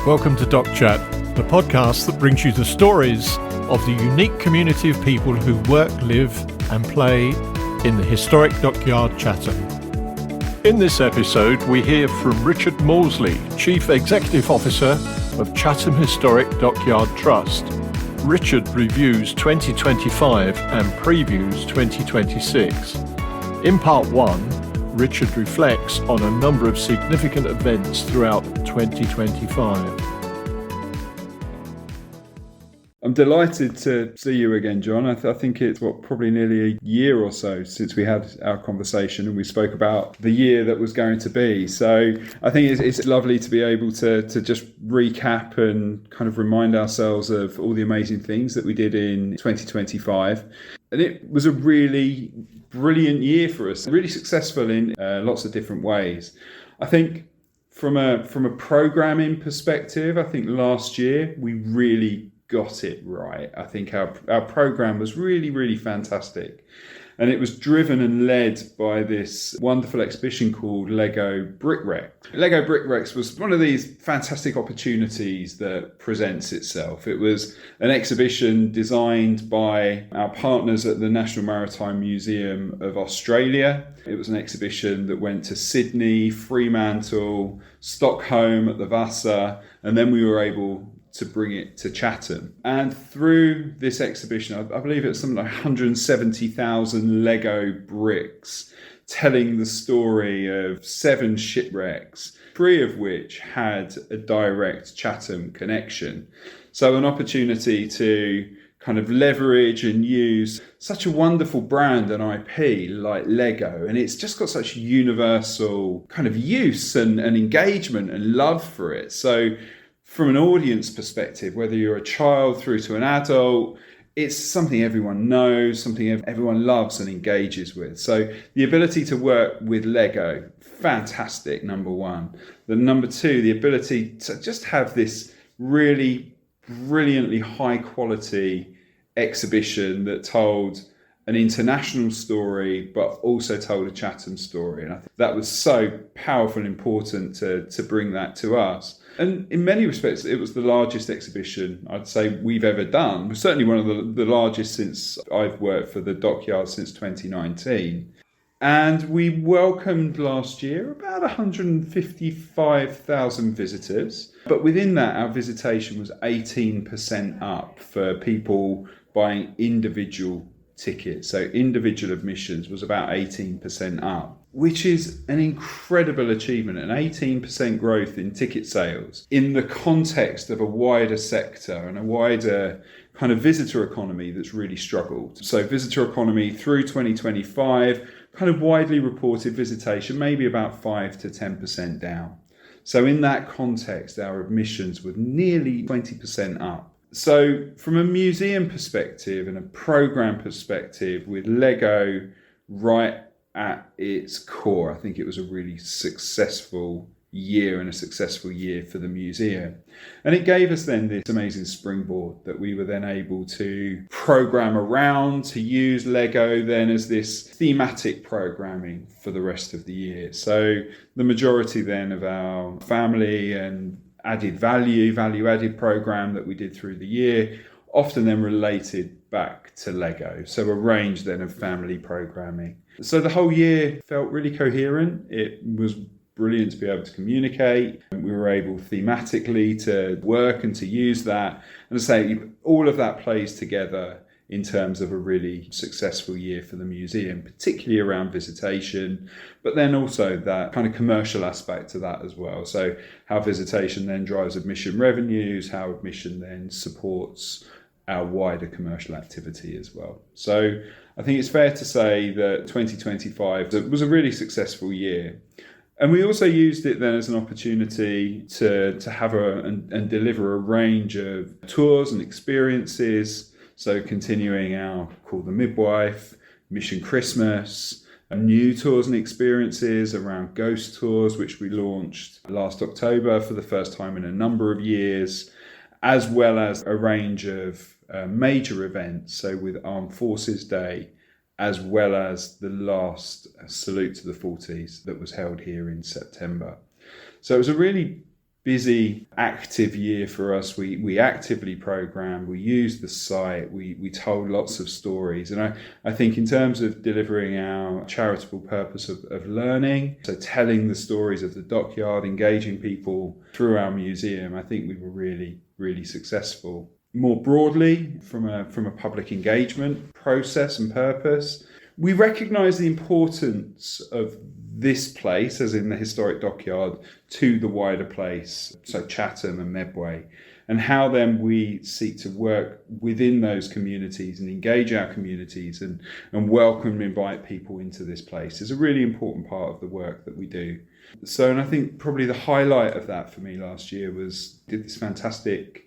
Welcome to Doc Chat, the podcast that brings you the stories of the unique community of people who work, live and play in the historic Dockyard, Chatham. In this episode, we hear from Richard Morsley, Chief Executive Officer of Chatham Historic Dockyard Trust. Richard reviews 2025 and previews 2026. In part 1, Richard reflects on a number of significant events throughout 2025. I'm delighted to see you again, John. I think it's probably nearly a year or so since we had our conversation and we spoke about the year that was going to be. So I think it's lovely to be able to just recap and kind of remind ourselves of all the amazing things that we did in 2025. And it was a really brilliant year for us, really successful in lots of different ways. I think from a programming perspective, I think last year we really got it right. I think our program was really, really fantastic. And it was driven and led by this wonderful exhibition called Lego Brickrex. Lego Brickrex was one of these fantastic opportunities that presents itself. It was an exhibition designed by our partners at the National Maritime Museum of Australia. It was an exhibition that went to Sydney, Fremantle, Stockholm at the Vasa, and then we were able to bring it to Chatham. And through this exhibition, I believe it was something like 170,000 Lego bricks telling the story of 7 shipwrecks, 3 of which had a direct Chatham connection. So an opportunity to kind of leverage and use such a wonderful brand and IP like Lego. And it's just got such universal kind of use and engagement and love for it. So from an audience perspective, whether you're a child through to an adult, it's something everyone knows, something everyone loves and engages with. So the ability to work with Lego, fantastic, number one. The number two, the ability to just have this really brilliantly high quality exhibition that told an international story, but also told a Chatham story. And I think that was so powerful and important to bring that to us. And in many respects, it was the largest exhibition I'd say we've ever done. It was certainly one of the largest since I've worked for the Dockyard since 2019. And we welcomed last year about 155,000 visitors. But within that, our visitation was 18% up for people buying individual tickets. So individual admissions was about 18% up, which is an incredible achievement, an 18% growth in ticket sales in the context of a wider sector and a wider kind of visitor economy that's really struggled. So visitor economy through 2025, kind of widely reported visitation, maybe about 5 to 10% down. So in that context, our admissions were nearly 20% up. So from a museum perspective and a program perspective with Lego right at its core, I think it was a really successful year and a successful year for the museum. And it gave us then this amazing springboard that we were then able to program around, to use Lego then as this thematic programming for the rest of the year. So the majority then of our family and value added program that we did through the year often then related back to Lego. So a range then of family programming. So the whole year felt really coherent. It was brilliant to be able to communicate. We were able thematically to work and to use that. And to say all of that plays together in terms of a really successful year for the museum, particularly around visitation, but then also that kind of commercial aspect to that as well. So how visitation then drives admission revenues, how admission then supports our wider commercial activity as well. So I think it's fair to say that 2025 was a really successful year. And we also used it then as an opportunity to have and deliver a range of tours and experiences. So continuing our Call the Midwife, Mission Christmas, new tours and experiences around ghost tours, which we launched last October for the first time in a number of years, as well as a range of major events. So with Armed Forces Day, as well as the last Salute to the 40s that was held here in September. So it was a really busy, active year for us. We actively programmed, we used the site, we told lots of stories. And I think in terms of delivering our charitable purpose of learning, so telling the stories of the Dockyard, engaging people through our museum, I think we were really, really successful. More broadly, from a public engagement process and purpose, we recognise the importance of this place, as in the historic Dockyard, to the wider place, so Chatham and Medway, and how then we seek to work within those communities and engage our communities and welcome and invite people into this place is a really important part of the work that we do. So, and I think probably the highlight of that for me last year was did this fantastic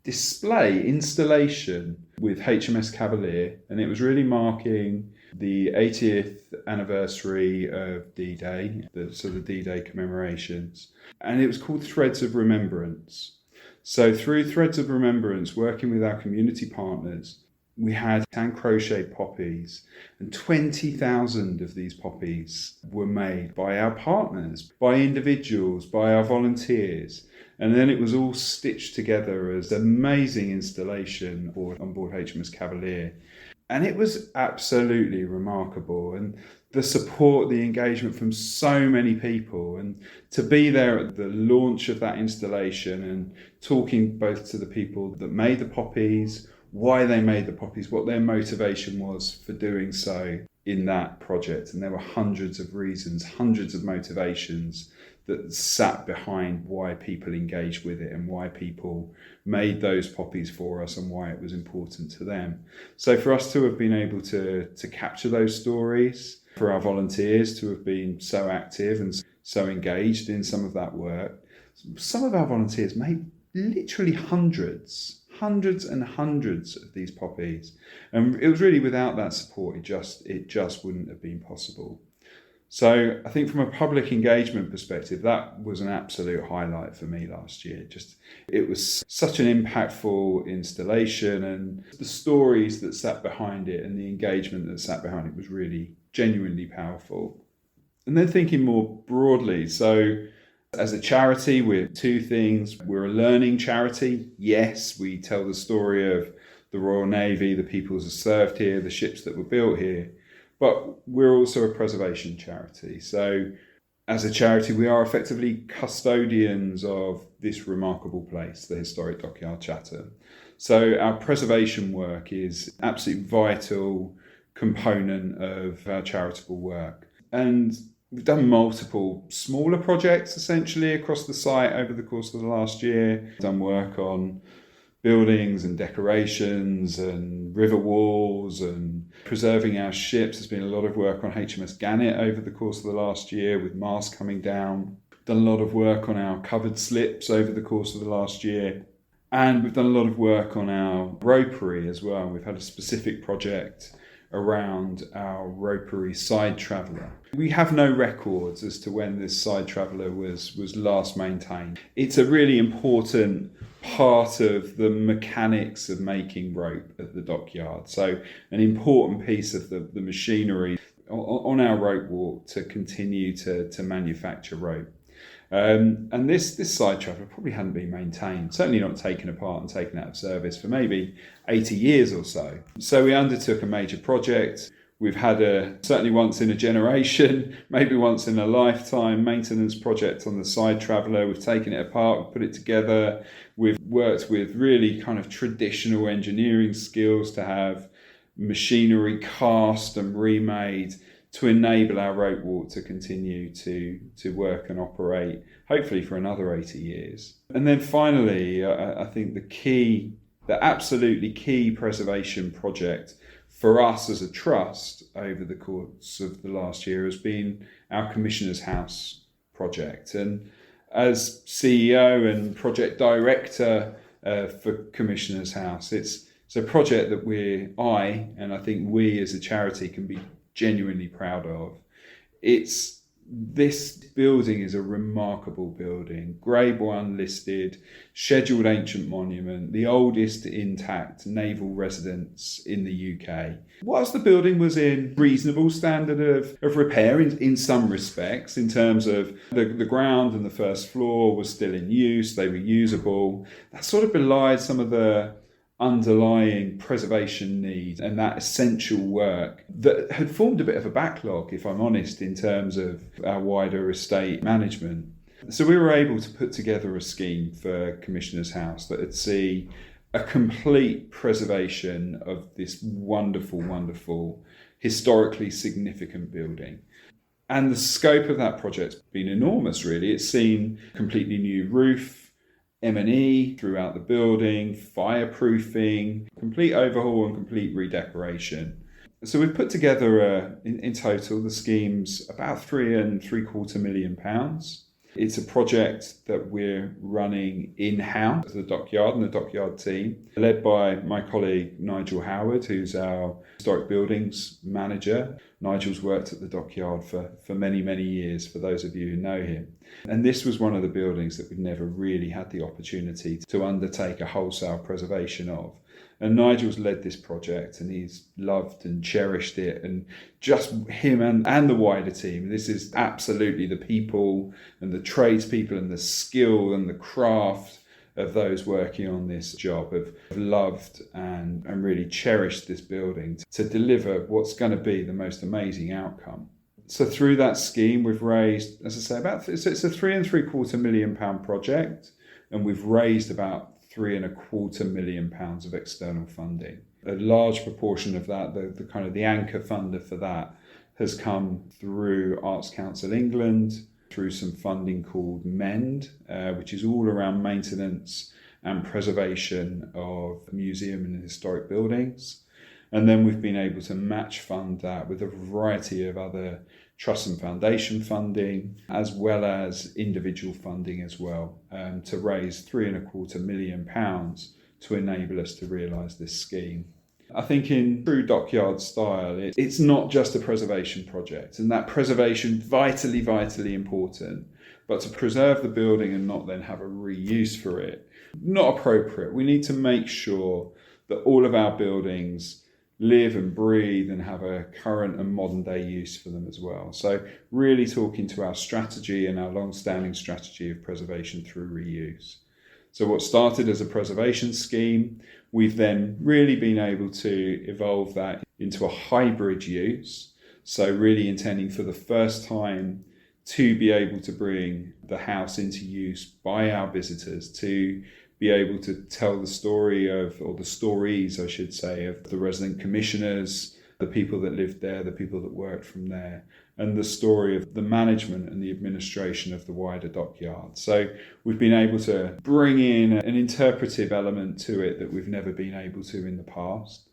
display installation with HMS Cavalier, and it was really marking the 80th anniversary of D-Day, the D-Day commemorations, and it was called Threads of Remembrance. So through Threads of Remembrance, working with our community partners, we had hand crocheted poppies, and 20,000 of these poppies were made by our partners, by individuals, by our volunteers. And then it was all stitched together as an amazing installation on board HMS Cavalier. And it was absolutely remarkable. And the support, the engagement from so many people, and to be there at the launch of that installation and talking both to the people that made the poppies, why they made the poppies, what their motivation was for doing so in that project. And there were hundreds of reasons, hundreds of motivations that sat behind why people engaged with it and why people made those poppies for us and why it was important to them. So for us to have been able to capture those stories, for our volunteers to have been so active and so engaged in some of that work, some of our volunteers made literally hundreds and hundreds of these poppies. And it was really without that support, it just wouldn't have been possible. So I think from a public engagement perspective, that was an absolute highlight for me last year. It was such an impactful installation, and the stories that sat behind it and the engagement that sat behind it was really genuinely powerful. And then thinking more broadly, so as a charity, we're two things. We're a learning charity. Yes, we tell the story of the Royal Navy, the peoples that served here, the ships that were built here. But we're also a preservation charity. So as a charity, we are effectively custodians of this remarkable place, the historic Dockyard Chatham. So our preservation work is an absolutely vital component of our charitable work. And we've done multiple smaller projects essentially across the site over the course of the last year. We've done work on buildings and decorations and river walls and preserving our ships. There's been a lot of work on HMS Gannet over the course of the last year with masts coming down. We've done a lot of work on our covered slips over the course of the last year. And we've done a lot of work on our ropery as well. We've had a specific project around our ropery side traveller. We have no records as to when this side traveller was last maintained. It's a really important part of the mechanics of making rope at the Dockyard. So an important piece of the machinery on our rope walk to continue to manufacture rope. And this side traveller probably hadn't been maintained, certainly not taken apart and taken out of service for maybe 80 years or so. So we undertook a major project. We've had certainly once in a generation, maybe once in a lifetime, maintenance project on the side traveller. We've taken it apart, we've put it together. We've worked with really kind of traditional engineering skills to have machinery cast and remade to enable our rope walk to continue to work and operate, hopefully for another 80 years. And then finally, I think the absolutely key preservation project for us as a trust over the course of the last year has been our Commissioner's House project. And as CEO and project director for Commissioner's House, it's a project that I think we as a charity can be genuinely proud of. It's This building is a remarkable building, Grade 1 listed, scheduled ancient monument, the oldest intact naval residence in the UK. Whilst the building was in reasonable standard of repair in some respects, in terms of the ground and the first floor was still in use, they were usable, that sort of belied some of the underlying preservation need and that essential work that had formed a bit of a backlog, if I'm honest, in terms of our wider estate management. So we were able to put together a scheme for Commissioner's House that would see a complete preservation of this wonderful, wonderful, historically significant building. And the scope of that project's been enormous, really. It's seen completely new roof, M&E throughout the building, fireproofing, complete overhaul and complete redecoration. So we've put together, in total, the scheme's about £3.75 million. It's a project that we're running in-house at the Dockyard and the Dockyard team, led by my colleague Nigel Howard, who's our historic buildings manager. Nigel's worked at the Dockyard for many, many years, for those of you who know him. And this was one of the buildings that we'd never really had the opportunity to undertake a wholesale preservation of. And Nigel's led this project and he's loved and cherished it, and just him and the wider team. This is absolutely the people and the tradespeople and the skill and the craft of those working on this job have loved and really cherished this building to deliver what's going to be the most amazing outcome. So through that scheme, we've raised, as I say, it's a £3.75 million project, and we've raised about £3.25 million of external funding. A large proportion of that, the anchor funder for that, has come through Arts Council England, through some funding called MEND, which is all around maintenance and preservation of museum and historic buildings. And then we've been able to match fund that with a variety of other trust and foundation funding, as well as individual funding as well, to raise £3.25 million to enable us to realise this scheme. I think in true Dockyard style, it's not just a preservation project, and that preservation vitally, vitally important, but to preserve the building and not then have a reuse for it, not appropriate. We need to make sure that all of our buildings live and breathe and have a current and modern day use for them as well. So really talking to our strategy and our long-standing strategy of preservation through reuse. So what started as a preservation scheme, we've then really been able to evolve that into a hybrid use. So really intending for the first time to be able to bring the house into use by our visitors, to be able to tell the story of, or the stories, I should say, of the resident commissioners, the people that lived there, the people that worked from there, and the story of the management and the administration of the wider Dockyard. So we've been able to bring in an interpretive element to it that we've never been able to in the past.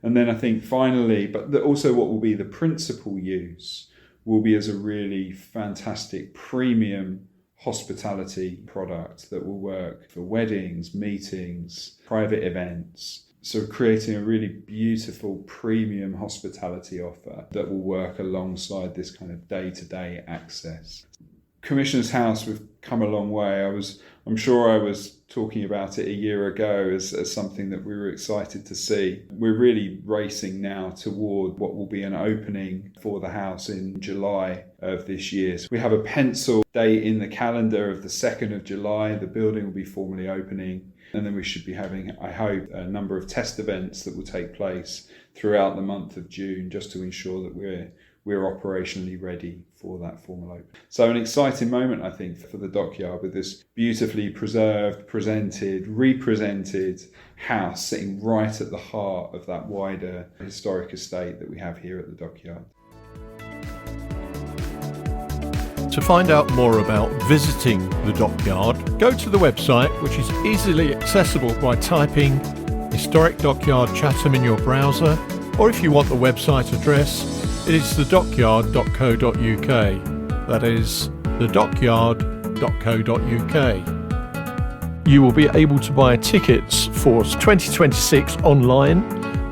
And then I think finally, but also what will be the principal use will be as a really fantastic premium hospitality product that will work for weddings, meetings, private events. So creating a really beautiful premium hospitality offer that will work alongside this kind of day-to-day access. Commissioner's House, we've come a long way. I'm sure I was talking about it a year ago as something that we were excited to see. We're really racing now toward what will be an opening for the house in July of this year. So we have a pencil date in the calendar of the 2nd of July. The building will be formally opening. And then we should be having, I hope, a number of test events that will take place throughout the month of June, just to ensure that we're operationally ready for that formal open. So an exciting moment, I think, for the Dockyard, with this beautifully preserved, presented, represented house sitting right at the heart of that wider historic estate that we have here at the Dockyard. To find out more about visiting the Dockyard, go to the website, which is easily accessible by typing Historic Dockyard Chatham in your browser, or if you want the website address, it is thedockyard.co.uk. That is thedockyard.co.uk. You will be able to buy tickets for 2026 online,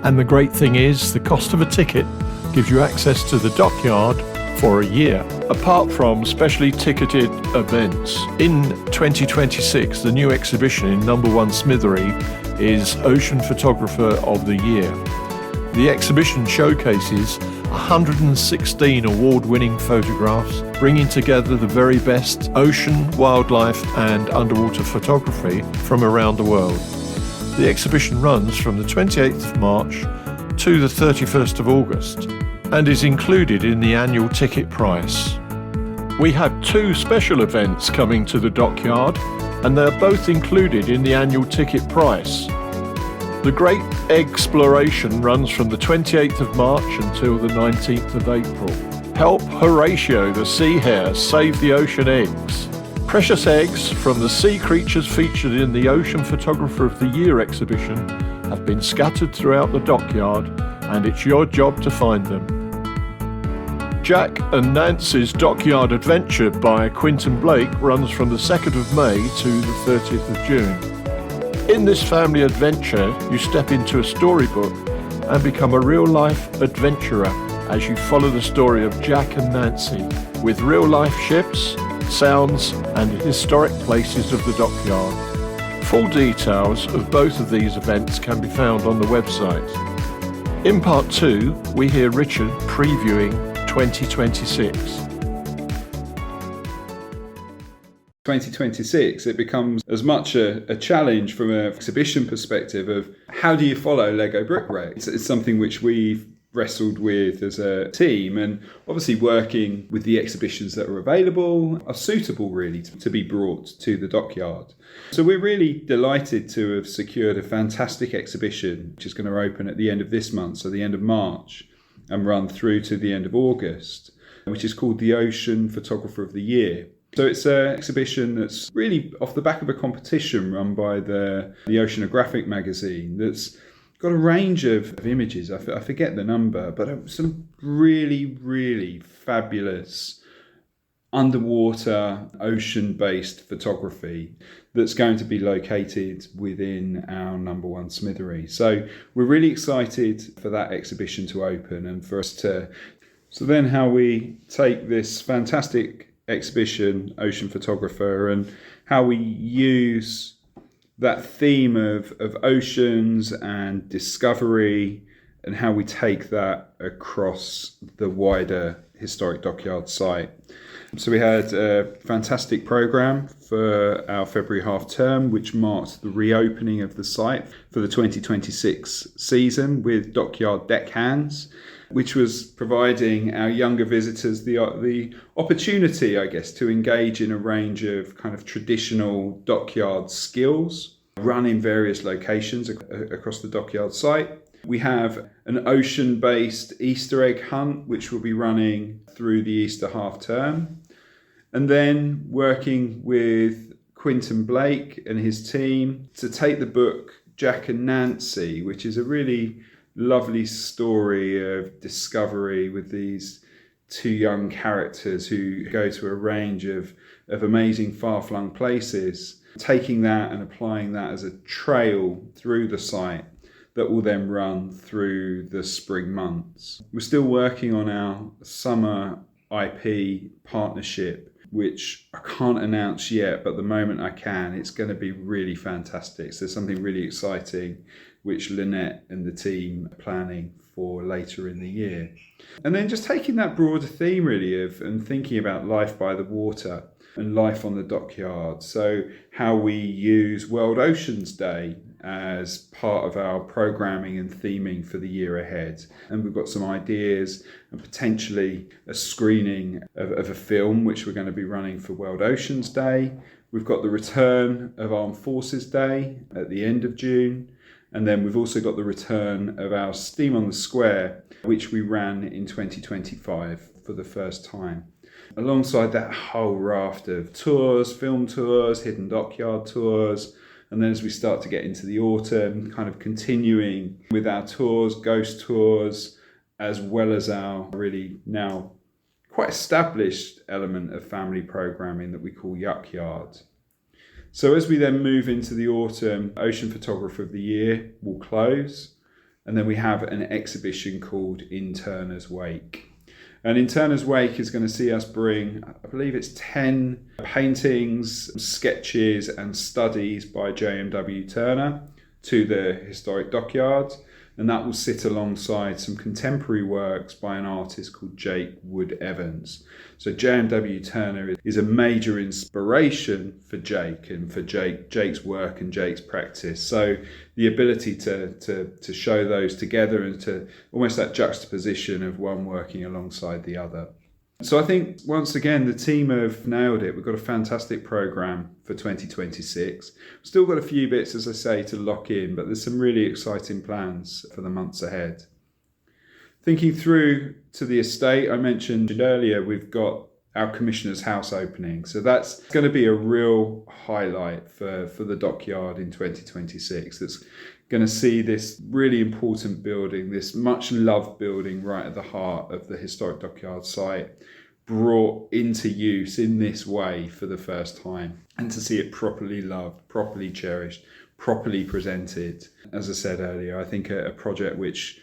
and the great thing is the cost of a ticket gives you access to the Dockyard for a year, apart from specially ticketed events. In 2026, the new exhibition in Number 1 Smithery is Ocean Photographer of the Year. The exhibition showcases 116 award-winning photographs, bringing together the very best ocean, wildlife and underwater photography from around the world. The exhibition runs from the 28th of March to the 31st of August and is included in the annual ticket price. We have two special events coming to the Dockyard, and they're both included in the annual ticket price. The Great Exploration runs from the 28th of March until the 19th of April. Help Horatio the sea hare save the ocean eggs. Precious eggs from the sea creatures featured in the Ocean Photographer of the Year exhibition have been scattered throughout the Dockyard, and it's your job to find them. Jack and Nancy's Dockyard Adventure by Quentin Blake runs from the 2nd of May to the 30th of June. In this family adventure, you step into a storybook and become a real-life adventurer as you follow the story of Jack and Nancy with real-life ships, sounds and historic places of the Dockyard. Full details of both of these events can be found on the website. In part 2, we hear Richard previewing 2026. 2026, it becomes as much a challenge from an exhibition perspective of how do you follow Lego Brick Wreck? It's something which we've wrestled with as a team, and obviously working with the exhibitions that are available are suitable really to be brought to the Dockyard. So we're really delighted to have secured a fantastic exhibition which is going to open at the end of this month, so the end of March, and run through to the end of August, which is called the Ocean Photographer of the Year. So it's an exhibition that's really off the back of a competition run by the Oceanographic magazine that's got a range of images. I forget the number, but some really, really fabulous underwater ocean-based photography that's going to be located within our Number 1 Smithery. So we're really excited for that exhibition to open and for us to... So then how we take this fantastic exhibition, Ocean Photographer, and how we use that theme of oceans and discovery and how we take that across the wider historic Dockyard site. So we had a fantastic programme for our February half term, which marked the reopening of the site for the 2026 season with Dockyard Deckhands, which was providing our younger visitors the opportunity, I guess, to engage in a range of kind of traditional Dockyard skills, run in various locations across the Dockyard site. We have an ocean-based Easter egg hunt, which will be running through the Easter half term. And then working with Quentin Blake and his team to take the book Jack and Nancy, which is a really lovely story of discovery with these two young characters who go to a range of amazing far-flung places, taking that and applying that as a trail through the site that will then run through the spring months. We're still working on our summer IP partnership, which I can't announce yet, but the moment I can, it's going to be really fantastic. So there's something really exciting which Lynette and the team are planning for later in the year. And then just taking that broader theme really of and thinking about life by the water and life on the Dockyard. So how we use World Oceans Day as part of our programming and theming for the year ahead. And we've got some ideas and potentially a screening of a film which we're going to be running for World Oceans Day. We've got the return of Armed Forces Day at the end of June. And then we've also got the return of our Steam on the Square, which we ran in 2025 for the first time. Alongside that whole raft of tours, film tours, hidden Dockyard tours, and then as we start to get into the autumn, kind of continuing with our tours, ghost tours, as well as our really now quite established element of family programming that we call Yuck Yard. So as we then move into the autumn, Ocean Photographer of the Year will close, and then we have an exhibition called In Turner's Wake. And In Turner's Wake is going to see us bring, I believe it's 10 paintings, sketches and studies by J.M.W. Turner to the historic Dockyard. And that will sit alongside some contemporary works by an artist called Jake Wood Evans. So J.M.W. Turner is a major inspiration for Jake and for Jake's work and Jake's practice. So the ability to show those together and to almost that juxtaposition of one working alongside the other. So I think, once again, the team have nailed it. We've got a fantastic programme for 2026. We've still got a few bits, as I say, to lock in, but there's some really exciting plans for the months ahead. Thinking through to the estate, I mentioned earlier, we've got our Commissioner's House opening. So that's going to be a real highlight for the Dockyard in 2026. That's going to see this really important building, this much loved building right at the heart of the historic Dockyard site, brought into use in this way for the first time, and to see it properly loved, properly cherished, properly presented. As I said earlier, I think a project which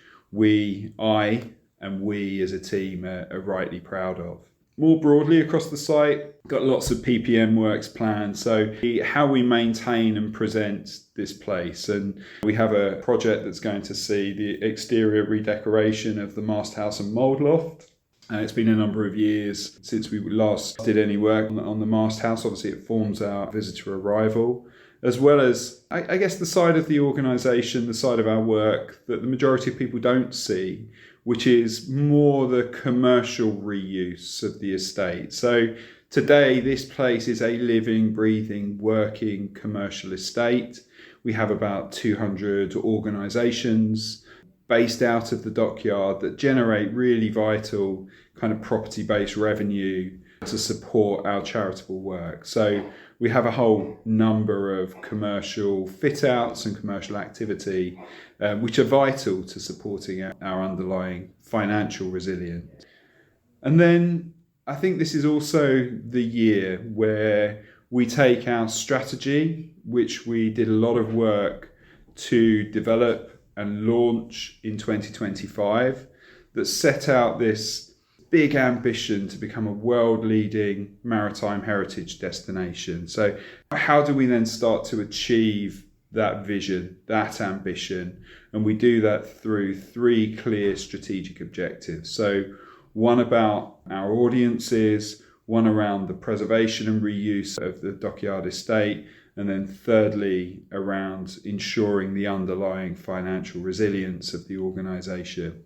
I and we as a team are rightly proud of. More broadly across the site, got lots of PPM works planned. So how we maintain and present this place. And we have a project that's going to see the exterior redecoration of the mast house and mould loft. And it's been a number of years since we last did any work on the mast house. Obviously, it forms our visitor arrival, as well as, I guess, the side of the organisation, the side of our work that the majority of people don't see, which is more the commercial reuse of the estate. So today, this place is a living, breathing, working commercial estate. We have about 200 organisations based out of the Dockyard that generate really vital kind of property-based revenue to support our charitable work. So we have a whole number of commercial fit-outs and commercial activity which are vital to supporting our underlying financial resilience. And then I think this is also the year where we take our strategy, which we did a lot of work to develop and launch in 2025, that set out this big ambition to become a world-leading maritime heritage destination. So how do we then start to achieve that vision, that ambition? And we do that through 3 clear strategic objectives. So one about our audiences, one around the preservation and reuse of the Dockyard estate, and then thirdly, around ensuring the underlying financial resilience of the organisation.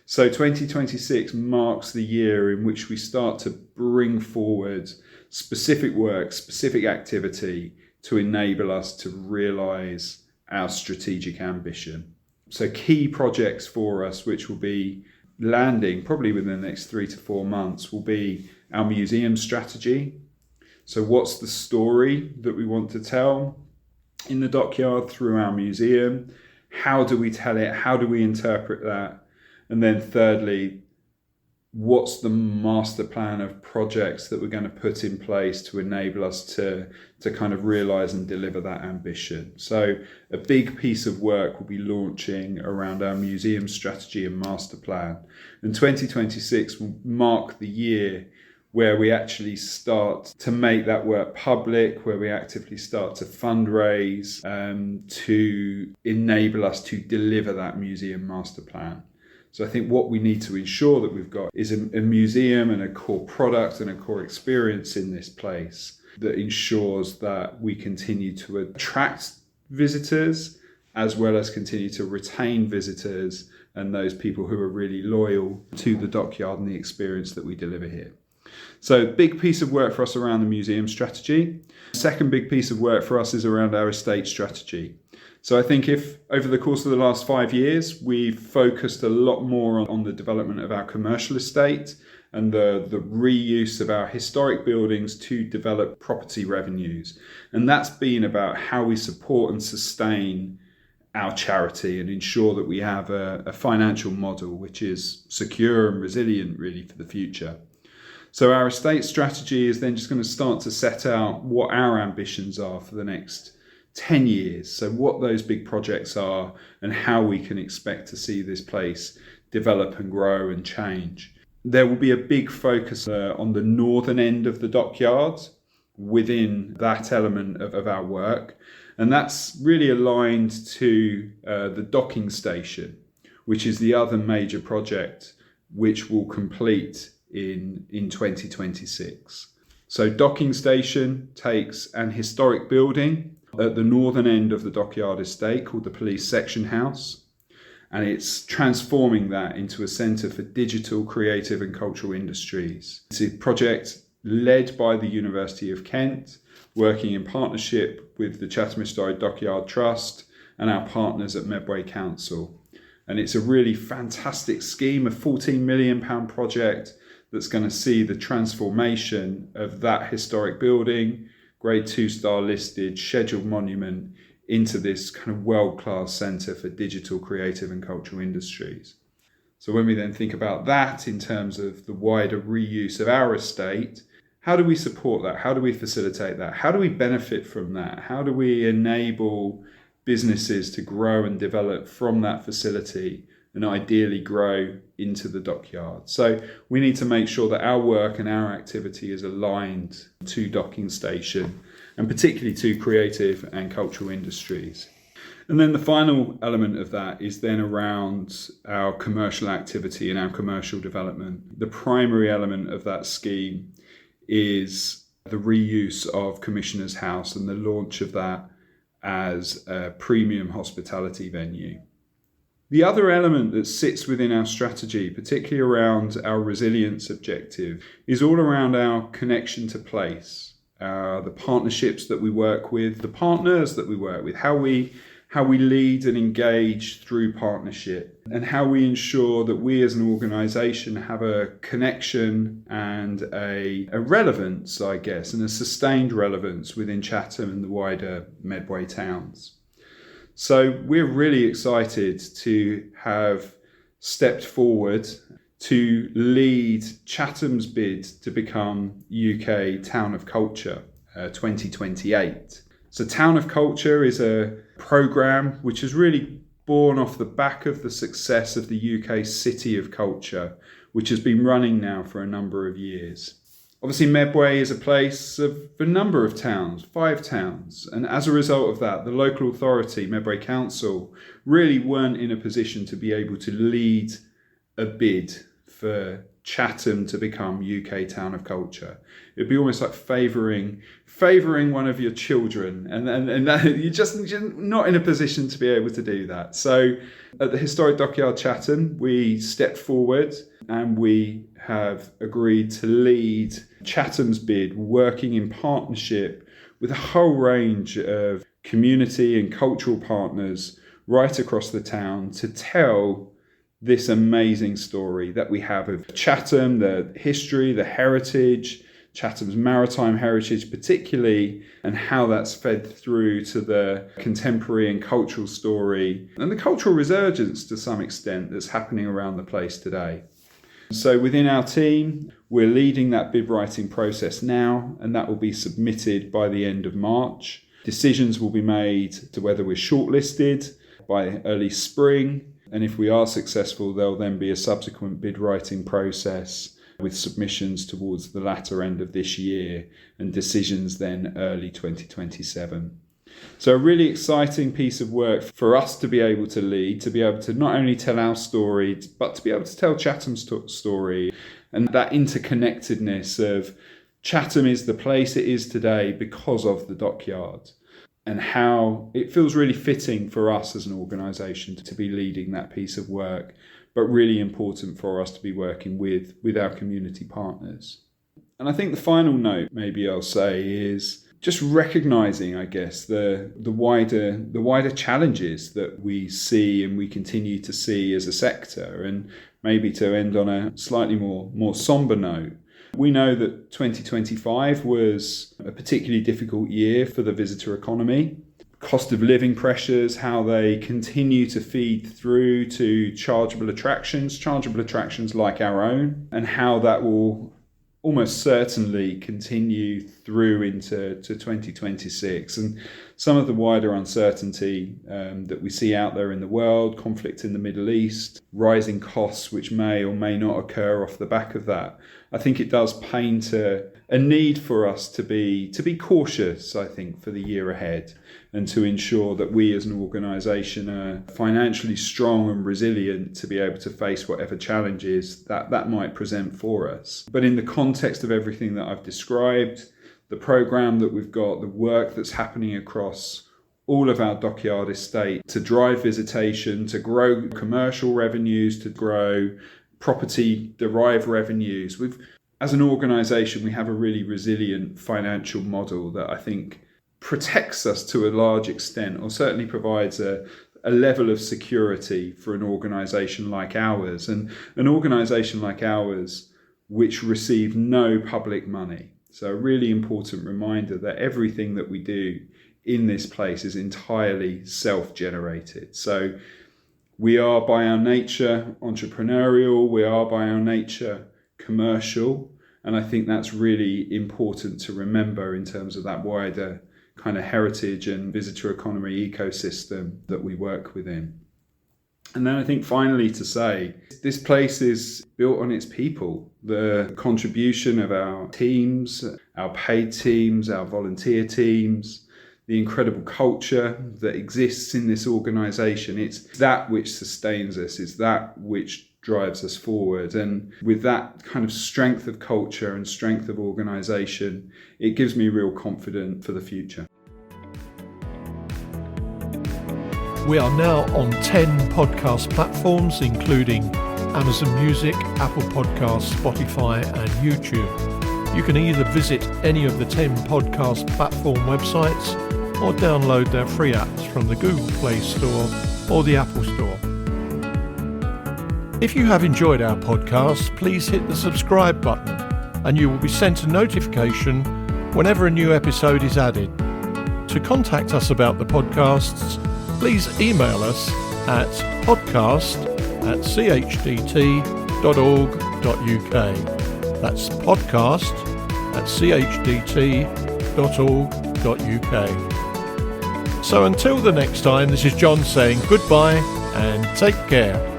So 2026 marks the year in which we start to bring forward specific work, specific activity to enable us to realise our strategic ambition. So key projects for us, which will be landing probably within the next 3 to 4 months, will be our museum strategy. So what's the story that we want to tell in the Dockyard through our museum? How do we tell it? How do we interpret that? And then thirdly, what's the master plan of projects that we're going to put in place to enable us to kind of realise and deliver that ambition? So a big piece of work will be launching around our museum strategy and master plan. And 2026 will mark the year where we actually start to make that work public, where we actively start to fundraise to enable us to deliver that museum master plan. So I think what we need to ensure that we've got is a museum and a core product and a core experience in this place that ensures that we continue to attract visitors as well as continue to retain visitors and those people who are really loyal to the Dockyard and the experience that we deliver here. So big piece of work for us around the museum strategy. Second big piece of work for us is around our estate strategy. So I think if over the course of the last 5 years, we've focused a lot more on the development of our commercial estate and the reuse of our historic buildings to develop property revenues. And that's been about how we support and sustain our charity and ensure that we have a financial model which is secure and resilient really for the future. So our estate strategy is then just going to start to set out what our ambitions are for the next 10 years. So what those big projects are and how we can expect to see this place develop and grow and change. There will be a big focus on the northern end of the dockyard within that element of our work. And that's really aligned to the docking station, which is the other major project which will complete in 2026. So docking station takes an historic building at the northern end of the Dockyard estate called the Police Section House, and it's transforming that into a centre for digital, creative and cultural industries. It's a project led by the University of Kent, working in partnership with the Chatham Historic Dockyard Trust and our partners at Medway Council. And it's a really fantastic scheme, a £14 million project that's going to see the transformation of that historic building, Grade 2-star listed, scheduled monument, into this kind of world-class centre for digital, creative and cultural industries. So when we then think about that in terms of the wider reuse of our estate, how do we support that? How do we facilitate that? How do we benefit from that? How do we enable businesses to grow and develop from that facility and ideally grow into the dockyard? So we need to make sure that our work and our activity is aligned to docking station and particularly to creative and cultural industries. And then the final element of that is then around our commercial activity and our commercial development. The primary element of that scheme is the reuse of Commissioner's House and the launch of that as a premium hospitality venue. The other element that sits within our strategy, particularly around our resilience objective, is all around our connection to place, the partnerships that we work with, the partners that we work with, how we lead and engage through partnership, and how we ensure that we as an organisation have a connection and a relevance, I guess, and a sustained relevance within Chatham and the wider Medway towns. So we're really excited to have stepped forward to lead Chatham's bid to become UK Town of Culture 2028. So Town of Culture is a programme which is really born off the back of the success of the UK City of Culture, which has been running now for a number of years. Obviously, Medway is a place of a number of towns, 5 towns, and as a result of that, the local authority, Medway Council, really weren't in a position to be able to lead a bid for Chatham to become UK Town of Culture. It'd be almost like favouring one of your children, and that, you're just not in a position to be able to do that. So at the Historic Dockyard Chatham, we stepped forward and we have agreed to lead Chatham's bid, working in partnership with a whole range of community and cultural partners right across the town to tell this amazing story that we have of Chatham, the history, the heritage, Chatham's maritime heritage particularly, and how that's fed through to the contemporary and cultural story and the cultural resurgence to some extent that's happening around the place today. So within our team, we're leading that bid writing process now, and that will be submitted by the end of March. Decisions will be made to whether we're shortlisted by early spring. And if we are successful, there'll then be a subsequent bid writing process with submissions towards the latter end of this year and decisions then early 2027. So a really exciting piece of work for us to be able to lead, to be able to not only tell our story, but to be able to tell Chatham's story, and that interconnectedness of Chatham is the place it is today because of the Dockyard, and how it feels really fitting for us as an organisation to be leading that piece of work, but really important for us to be working with our community partners. And I think the final note maybe I'll say is just recognising, I guess, the wider challenges that we see and we continue to see as a sector, and maybe to end on a slightly more sombre note. We know that 2025 was a particularly difficult year for the visitor economy. Cost of living pressures, how they continue to feed through to chargeable attractions like our own, and how that will almost certainly continue through into 2026. And some of the wider uncertainty that we see out there in the world, conflict in the Middle East, rising costs which may or may not occur off the back of that, I think it does paint a need for us to be cautious, I think, for the year ahead, and to ensure that we as an organisation are financially strong and resilient to be able to face whatever challenges that might present for us. But in the context of everything that I've described, the programme that we've got, the work that's happening across all of our Dockyard estate to drive visitation, to grow commercial revenues, to grow property-derived revenues. As an organisation, we have a really resilient financial model that I think protects us to a large extent, or certainly provides a level of security for an organisation like ours, and an organisation like ours which receive no public money. So a really important reminder that everything that we do in this place is entirely self-generated. So we are by our nature entrepreneurial, we are by our nature commercial, and I think that's really important to remember in terms of that wider kind of heritage and visitor economy ecosystem that we work within. And then I think finally to say, this place is built on its people. The contribution of our teams, our paid teams, our volunteer teams, the incredible culture that exists in this organisation. It's that which sustains us. It's that which drives us forward. And with that kind of strength of culture and strength of organisation, it gives me real confidence for the future. We are now on 10 podcast platforms, including Amazon Music, Apple Podcasts, Spotify and YouTube. You can either visit any of the 10 podcast platform websites or download their free apps from the Google Play Store or the Apple Store. If you have enjoyed our podcast, please hit the subscribe button and you will be sent a notification whenever a new episode is added. To contact us about the podcasts, please email us at podcast@chdt.org.uk. That's podcast@chdt.org.uk. So until the next time, this is John saying goodbye and take care.